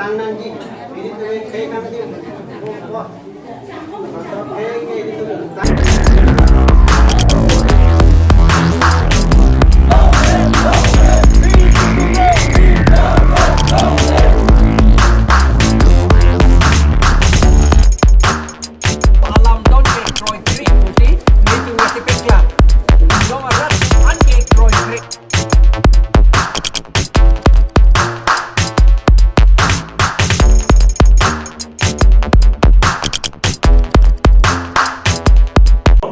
lang nang ji ini tu khe kan ji wah masa khe ini tu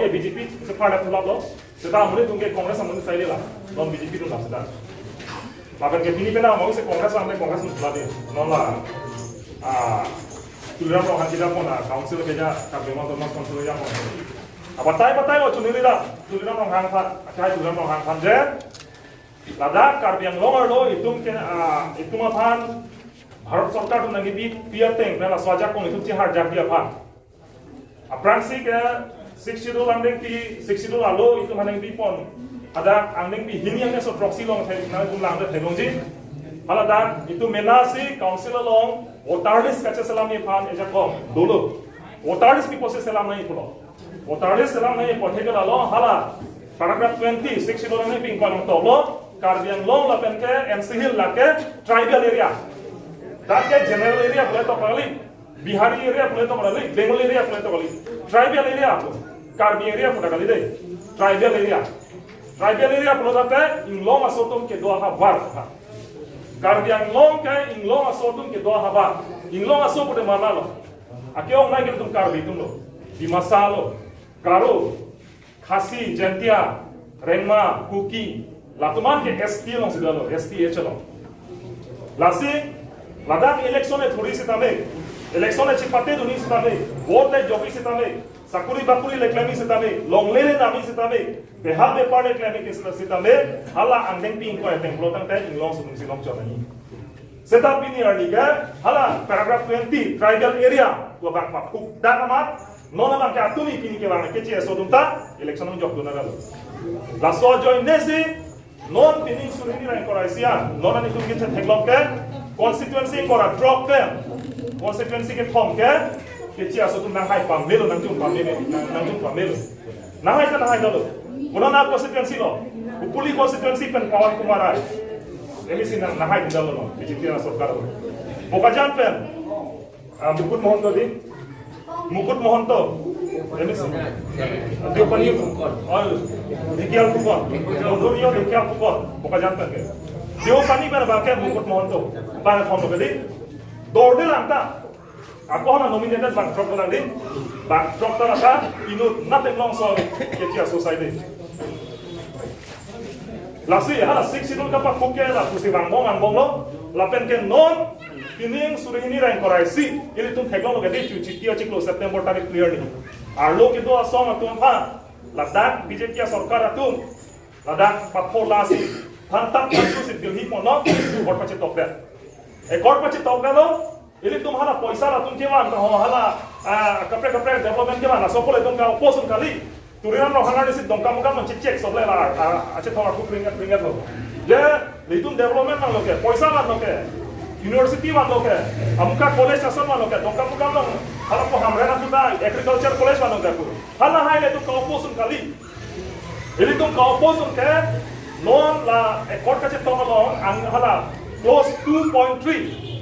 BJP sekarang dah lo, sekarang mulai tunggu Kongres sama saya lah, non BJP tu lah sekarang. Bahkan ke ini pernah mau se Kongres sama Kongres tu lah deh, non lah. Tulisan orang tidak pun council kerja, kami mau teman council yang mau. Batai lo cuma ni lah, tulisan orang hangpan, cai tulisan orang hangpan je. Ladak karbi yang longer lo itu mapan Bharat Sarkar tu nanti piateng, pernah swajak pun itu cihar jadi apa? Apransi ke 60 angdeng pi 60 alo itu maneng pi pon ada angdeng pi hini yang so proxy long thai na kum lang de thailong ji hala da itu menasi council long voter list kacha salam ni phan eja kom dolo voter list pi pose salam nahi pulo voter list salam nahi pothe ga lo hala paragraph 20 60 lang pi kon to lo karbiang long la pen ke MC hill la ke tribal area da ke general area bole to pali Bihari area boleh to kali, Bengal area boleh to kali, tribal area apa? Karbi area pun kali deh, tribal area boleh to inglong asotum ke dua habar, Karbi inglong ke inglong asotum ke dua habar, inglong asop pada mana lo? Akiong naik itu Karbi itu lo, di masa lo, Karo, Khasi, Jentia, Renma, Kuki, latuman ke ST long sudah lo, STH lo, lasi, ladang election thodi se tame. Election es chipate dunia setame, vote le jogi setame, sakuri bakuri le klemi setame, longle le nami setame, behal bepar le klemi setame, hala angdeng ping ko eteng pelotang teh inglong sebelum silong corani. Setap ini artinya hala paragraph 20 tribal area gua bang papuk dah amat, nona bang katuni kini ke bang kecil sodumta election menjok dona lalu. Laso join nesi non pining surini rang koraisia, nona ni tuh kita teglok ke constituency kora drop ke. Konsekuensi ke form ke kecil asal tu nang hai pamelo nang jum pamelo nang hai dulu pulau nak konsekuensi lo upuli konsekuensi pen kawan kumarai ini sih nang hai dulu lo bijitin asal karo bokajan pen mukut mohon to ini sih dia pani dikial kupon mundurio dikial kupon bokajan pen ke dia pani pen bakai mukut mohon to pada form lo jadi Dorde langta, aku hana nominated bang drop langdi, bang drop terasa, inut nothing long so kecil society. Lasi hana 60 kapak kuke lah, kusi bang bong lo, lapen ke non, pining suri ini rank koraisi, ini tuh teglong lo gede cuci kia ciklo September tarik clear nih. Arlo itu asal atum pa, ladak BJP Sarkar atum, ladak patpor lasi, hantam kasus itu hipono, buat macet topet. Ekor pasti tahu kalau ini tuh mana poisa lah tuh cuman hala kapre development cuman lah sopole tuh kau posun kali turian lo hana disit dong kamu kan mencicek soble lah aceh tahu aku keringat lo ya itu development lah lo ke poisa lah lo ke university lah lo ke amuka college asal lah lo ke dong kamu kan lo hala ko hamrena tuh dah agriculture college lah lo ke hala hai itu kau posun kali ini tuh kau posun ke non lah ekor kacet tahu lo hala close 2.3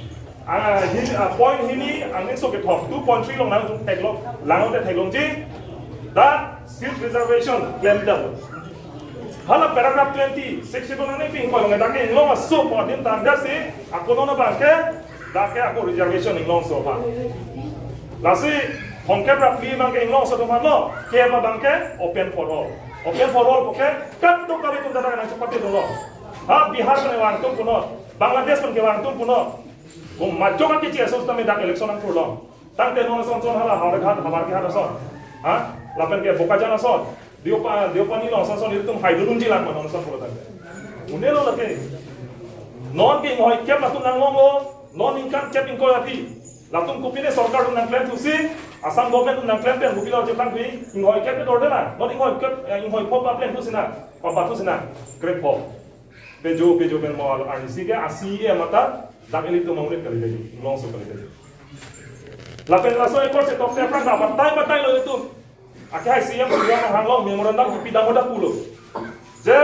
point ini angin so ke top 2.3 long nang teglong langon te teglong ji da seat reservation claim double hala paragraph 20 section nang ni ping ko long da ke long so po din tanda se ako no ba ke da ke ako reservation long so pa lasi hongke rap li mang ke long so to ma lo ke ma bang ke open for all poke kat to kali tu da nang cepat itu lo ha bihar ne wang tu puno Bangladesh pun kewang tu puno, macam apa kecil asal kita mendak election ang kurang. Tang tenon son hala hawar khat hamar ke hara son, ha? Lapen ke bokajan son, diopani lo son itu haidulun jilang mana son pura tang. Unelo lake, non ke ngoi kep latung nang longo, non income kep ingko api. Latung kupine Sarkar tu nang claim tu si, Assam government tu nang claim pen bukila jepang kui, ngoi kep itu order lah, non ngoi pop plan tu sina, pop tu sina, great pop. Pejo ben mal RDC ke ASI mata dak ili tu mangrit kali jadi long so kali jadi lapen laso ekor se tok tepang da batai lo itu akhai siam dia hanglong memorandum pidang moda pulo je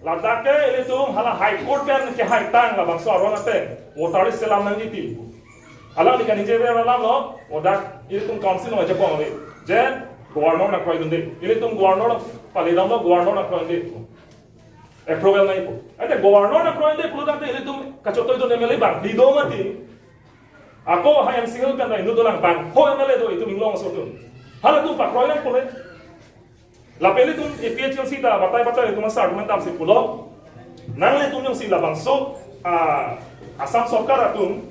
ladake ili tu hala high court kan ke high tang la bangso arona te wotari selam nang jiti alang dikan je vera lam lo odak ili tu council ma je pong le je governor na koi dunde ili tu governor palidam lo governor na koi dunde approval nai po ate governor na koi dunde pulo date ili tu kachoto itu nemele bang di do mati ako hayang single kan na inudolang bang ho emele do itu minglong so tu hala tu pa koi lang pole la pele tu EPHLC ta batai tu masa argument am si pulo nang le tu yung si labang so asam sarkar atum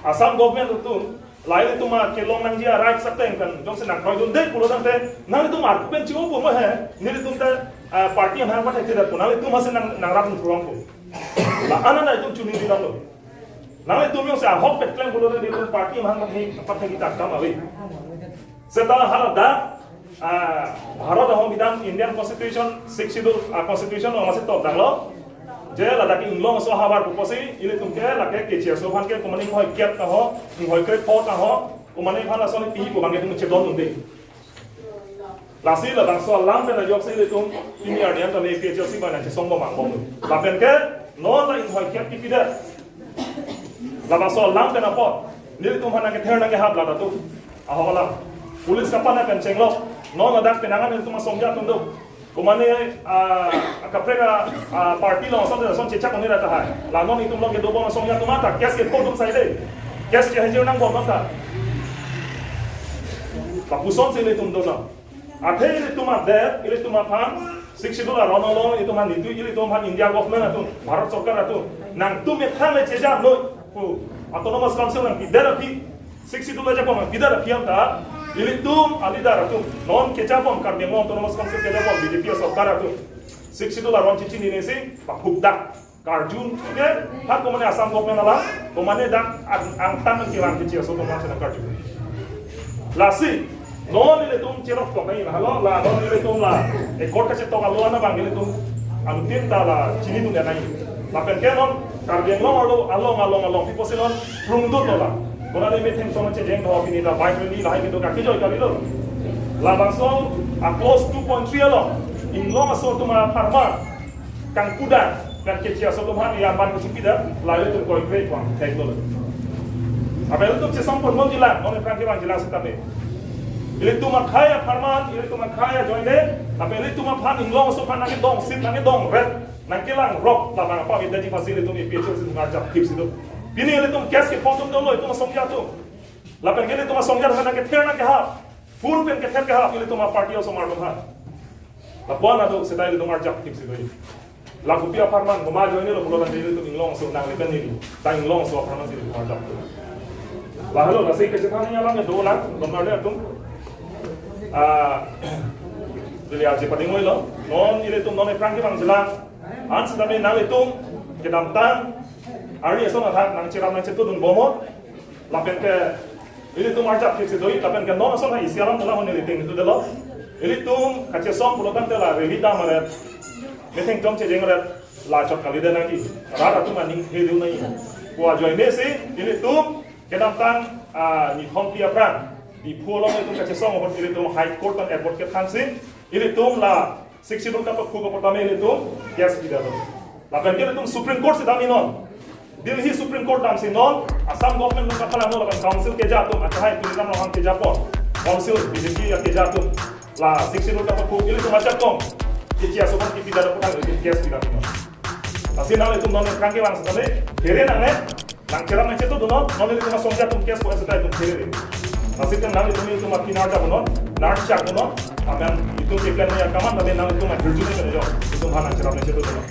asam government atum lai tu ma kelong nang dia right sakten kan jong se nang koi dun de pulo dang te nang tu mar pen chiu pu ma he ni tu ta party ang hang pa te da punang tu ma se nang rat tu rong ko la anana tu chuni di dang lo nang tu yung se hok pet klem pulo de tu party ang hang pa te kita kam awi setala hala da Bharat संविधान Indian constitution 62 कॉन्स्टिट्यूशन मासे तो दांगलो जे लदाकी इंग्लोंग सो हाबार पुपसी इले तुमके लाके केचिया सो भान के कमनि होय केप का हो होय के फोट का हो कमनि भान असनि पी को बांगे तुम चेदन तुंदे लासी लदांग सो लाम पे ना जोक से इले तुम इंडिया ने तो ले के जोसी बाना से संगो मांगो लापेन के नो ला इन होय केप की पिदा लबा सो लाम पे ना पो निले तुम भाना के थेरना के हाब लादा तो ahola पुलिस का पाना पेंचेंग लो non ada penangan itu masong jatuh tu, kumane kaprega parti lo masong tu cecak ni rata hai, lanon itu lo ke dobo masong jatuh mata, kes ke kodum saya deh, kes ke hajar nang bom mata, papuson sih itu tu na, athe itu mah der, itu mah pan, 60 dolar rono itu mah itu mah India government itu, Bharat Sarkar itu, nang tu methan le cecak lo, autonomous council nang tidak lagi, 60 dolar je pun tidak lagi yang tak. Ilitum alidar atum non kecapom karbemo autonomous council kecapom BJP sarkar atum 60 dolar ron cici ni nesi pakubdak karjun ke hak komane asam government ala komane dak angtan kilang cici so komane sana karjun lasi non ilitum cerok ko ngai halo la non ilitum la ekor ka cetok alo ana bang ilitum anutin tala cini tu nai lapen ke non karbemo alo piposilon rungdu tola Kona ni meeting so much jeng ho kini da bike ni lai ki to ka ki joy ka lo la bangso a close 2.3 alo in long so to ma farma kang kuda kan ke chia so to ma ya ban ku pida la yo to ko great one take lo apa itu che sampun mon jila on kan ki ban jila sa tame ile tu ma khaya farma ile tu ma khaya joy de apa ile tu ma phan in long so phan na ki dong sit na ki dong red na ki lang rock la bang pa ki daji fasil tu ni pecho si ngar jap tips itu Bini ele tum kes ke pontum dolo itu masong jatuh. Lapen ele tum masong jatuh na ke terna ke ha. Full pen ke ter ke ha ele tum party so mar ha. Lapuan ado sedai ele tum mar jak tip sidoi. La kupia farman goma jo ini lo bulan ele tum inglong so nang lepen ini. Ta inglong so farman sini mar jak. La halo nasi ke cetan ni alam 2 lakh gomar le tum. Jadi aja paling lo. Non ele tum non e franki bang jelang. Ans tapi nang tum ke damtan Ari esok nak nang ciram nang cetu dun bomot, lapen ke ini tu marjak fix itu, lapen ke non esok nak isiaram telah honi liting itu delo, ini tu kaca som pulotan telah relita maret, meeting jom cejeng maret, lacak kali dah nanti, rara tu maning hidu nai, buat join nasi, ini tu kedapatan ni hong tiapran, di pulau itu kaca som honi ini tu high court dan airport ke tangsi, ini tu lah 60 dolar per kubu pertama ini tu gas tidak tu, lapen ke itu Supreme Court sedang inon. Delhi Supreme Court dam sinon Assam government nung kapala no laban council ke jatum achahay tulisan no hang ke japon council BJP ya ke jatum la 60 ka pa ku ili tumachat kong kicia sopan ki pidara pun ang kes tidak no asin na itu non kangke wang sakale here nang ne nang ceram nang cetu dono non ili tuma songja tum kes ko sa tum here asin kan nang itu mi tuma kinarda bono nar chak bono amen itu ke plan ya kaman na nang itu ma virgin ne jo itu hana ceram nang cetu dono